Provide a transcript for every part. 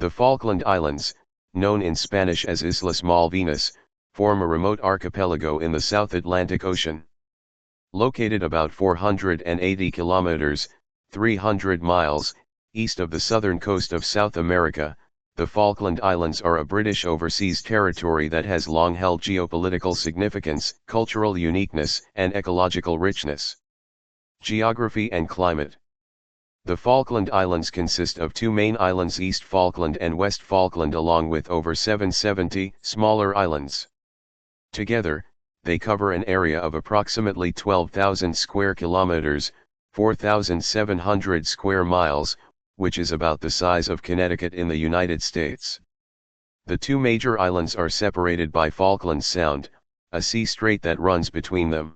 The Falkland Islands, known in Spanish as Islas Malvinas, form a remote archipelago in the South Atlantic Ocean. Located about 480 kilometers, 300 miles, east of the southern coast of South America, the Falkland Islands are a British overseas territory that has long held geopolitical significance, cultural uniqueness, and ecological richness. Geography and climate. The Falkland Islands consist of two main islands, East Falkland and West Falkland, along with over 770 smaller islands. Together, they cover an area of approximately 12,000 square kilometers, 4,700 square miles, which is about the size of Connecticut in the United States. The two major islands are separated by Falkland Sound, a sea strait that runs between them.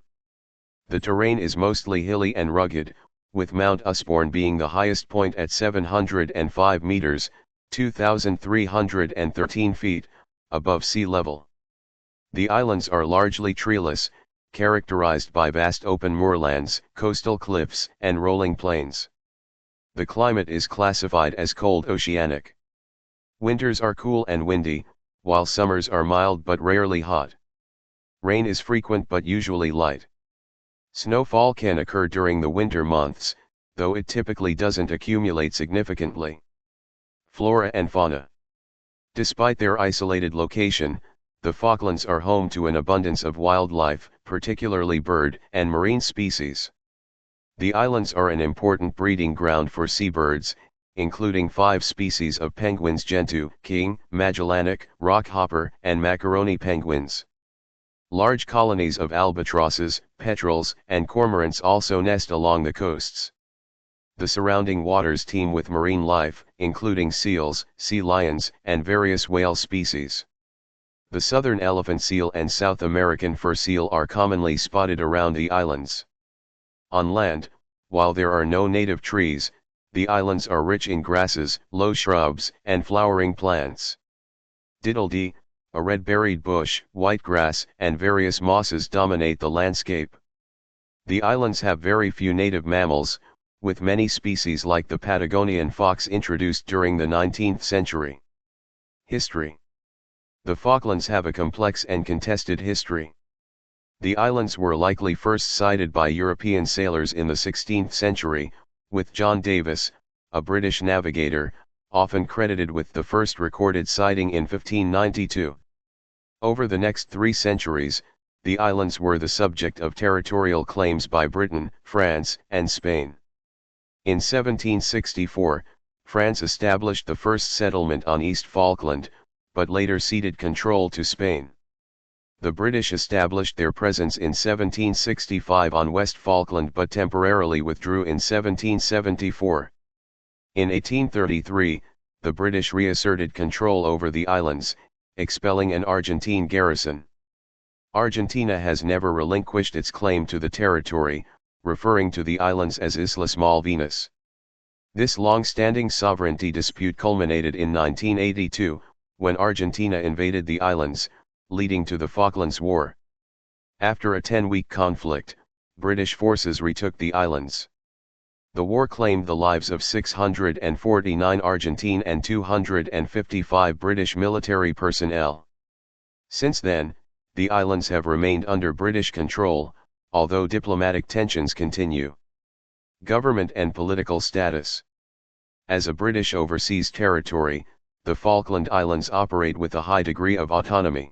The terrain is mostly hilly and rugged, with Mount Usborne being the highest point at 705 meters, 2,313 feet, above sea level. The islands are largely treeless, characterized by vast open moorlands, coastal cliffs, and rolling plains. The climate is classified as cold oceanic. Winters are cool and windy, while summers are mild but rarely hot. Rain is frequent but usually light. Snowfall can occur during the winter months, though it typically doesn't accumulate significantly. Flora and fauna. Despite their isolated location, the Falklands are home to an abundance of wildlife, particularly bird and marine species. The islands are an important breeding ground for seabirds, including 5 species of penguins: Gentoo, king, Magellanic, rockhopper, and macaroni penguins. Large colonies of albatrosses, petrels, and cormorants also nest along the coasts. The surrounding waters teem with marine life, including seals, sea lions, and various whale species. The southern elephant seal and South American fur seal are commonly spotted around the islands. On land, while there are no native trees, the islands are rich in grasses, low shrubs, and flowering plants. Diddle-dee, a red-berried bush, whitegrass, and various mosses dominate the landscape. The islands have very few native mammals, with many species like the Patagonian fox introduced during the 19th century. History. The Falklands have a complex and contested history. The islands were likely first sighted by European sailors in the 16th century, with John Davis, a British navigator, often credited with the first recorded sighting in 1592. Over the next 3 centuries, the islands were the subject of territorial claims by Britain, France, and Spain. In 1764, France established the first settlement on East Falkland, but later ceded control to Spain. The British established their presence in 1765 on West Falkland but temporarily withdrew in 1774. In 1833, the British reasserted control over the islands, expelling an Argentine garrison. Argentina has never relinquished its claim to the territory, referring to the islands as Islas Malvinas. This long-standing sovereignty dispute culminated in 1982, when Argentina invaded the islands, leading to the Falklands War. After a 10-week conflict, British forces retook the islands. The war claimed the lives of 649 Argentine and 255 British military personnel. Since then, the islands have remained under British control, although diplomatic tensions continue. Government and political status. As a British overseas territory, the Falkland Islands operate with a high degree of autonomy.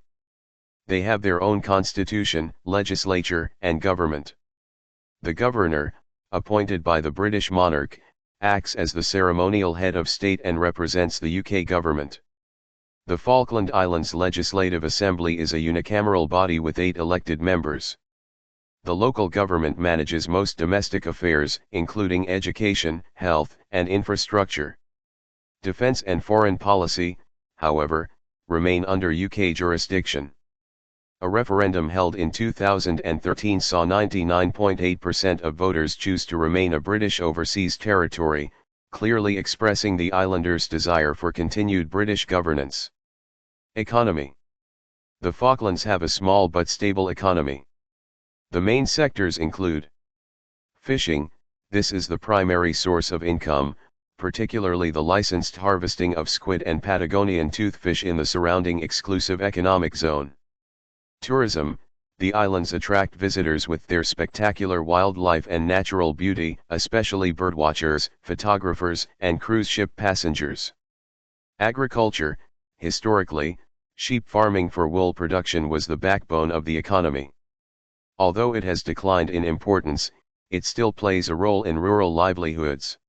They have their own constitution, legislature, and government. The governor, appointed by the British monarch, acts as the ceremonial head of state and represents the UK government. The Falkland Islands Legislative Assembly is a unicameral body with 8 elected members. The local government manages most domestic affairs, including education, health, and infrastructure. Defence and foreign policy, however, remain under UK jurisdiction. A referendum held in 2013 saw 99.8% of voters choose to remain a British overseas territory, clearly expressing the islanders' desire for continued British governance. Economy. The Falklands have a small but stable economy. The main sectors include fishing. This is the primary source of income, particularly the licensed harvesting of squid and Patagonian toothfish in the surrounding exclusive economic zone. Tourism. The islands attract visitors with their spectacular wildlife and natural beauty, especially birdwatchers, photographers, and cruise ship passengers. Agriculture. Historically, sheep farming for wool production was the backbone of the economy. Although it has declined in importance, it still plays a role in rural livelihoods.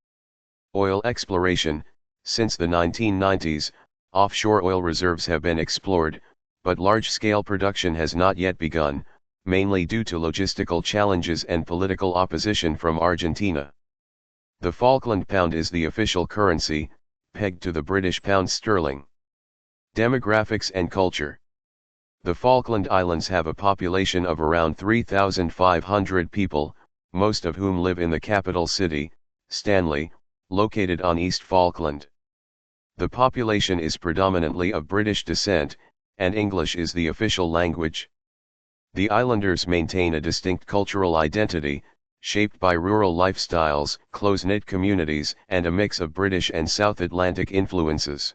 Oil exploration. Since the 1990s, offshore oil reserves have been explored, but large-scale production has not yet begun, mainly due to logistical challenges and political opposition from Argentina. The Falkland pound is the official currency, pegged to the British pound sterling. Demographics and culture. The Falkland Islands have a population of around 3,500 people, most of whom live in the capital city, Stanley, located on East Falkland. The population is predominantly of British descent, and English is the official language. The islanders maintain a distinct cultural identity, shaped by rural lifestyles, close-knit communities, and a mix of British and South Atlantic influences.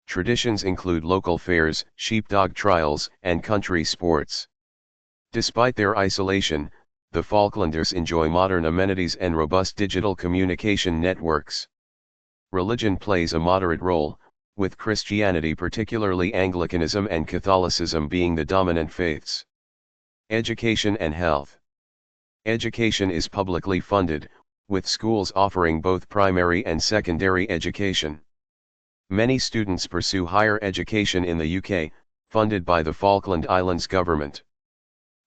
Traditions include local fairs, sheepdog trials, and country sports. Despite their isolation, the Falklanders enjoy modern amenities and robust digital communication networks. Religion plays a moderate role, with Christianity, particularly Anglicanism and Catholicism, being the dominant faiths. Education and health. Education is publicly funded, with schools offering both primary and secondary education. Many students pursue higher education in the UK, funded by the Falkland Islands government.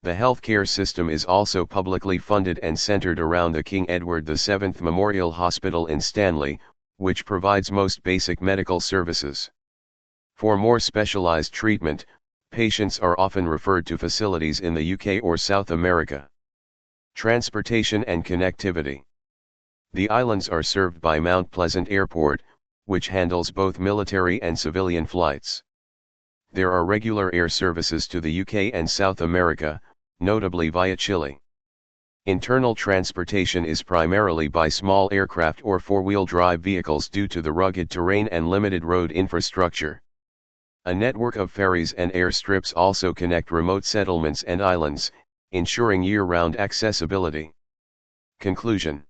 The healthcare system is also publicly funded and centred around the King Edward VII Memorial Hospital in Stanley, which provides most basic medical services. For more specialised treatment, patients are often referred to facilities in the UK or South America. Transportation and connectivity. The islands are served by Mount Pleasant Airport, which handles both military and civilian flights. There are regular air services to the UK and South America, notably via Chile. Internal transportation is primarily by small aircraft or four-wheel drive vehicles due to the rugged terrain and limited road infrastructure. A network of ferries and airstrips also connect remote settlements and islands, ensuring year-round accessibility. Conclusion.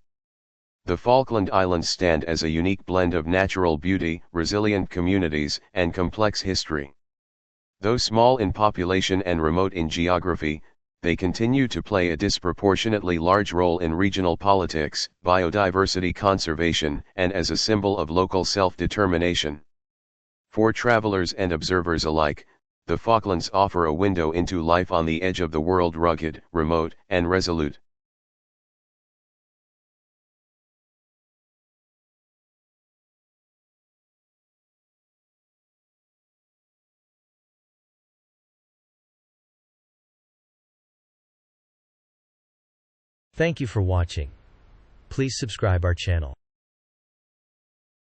The Falkland Islands stand as a unique blend of natural beauty, resilient communities, and complex history. Though small in population and remote in geography, they continue to play a disproportionately large role in regional politics, biodiversity conservation, and as a symbol of local self-determination. For travelers and observers alike, the Falklands offer a window into life on the edge of the world, rugged, remote, and resolute. Thank you for watching. Please subscribe our channel.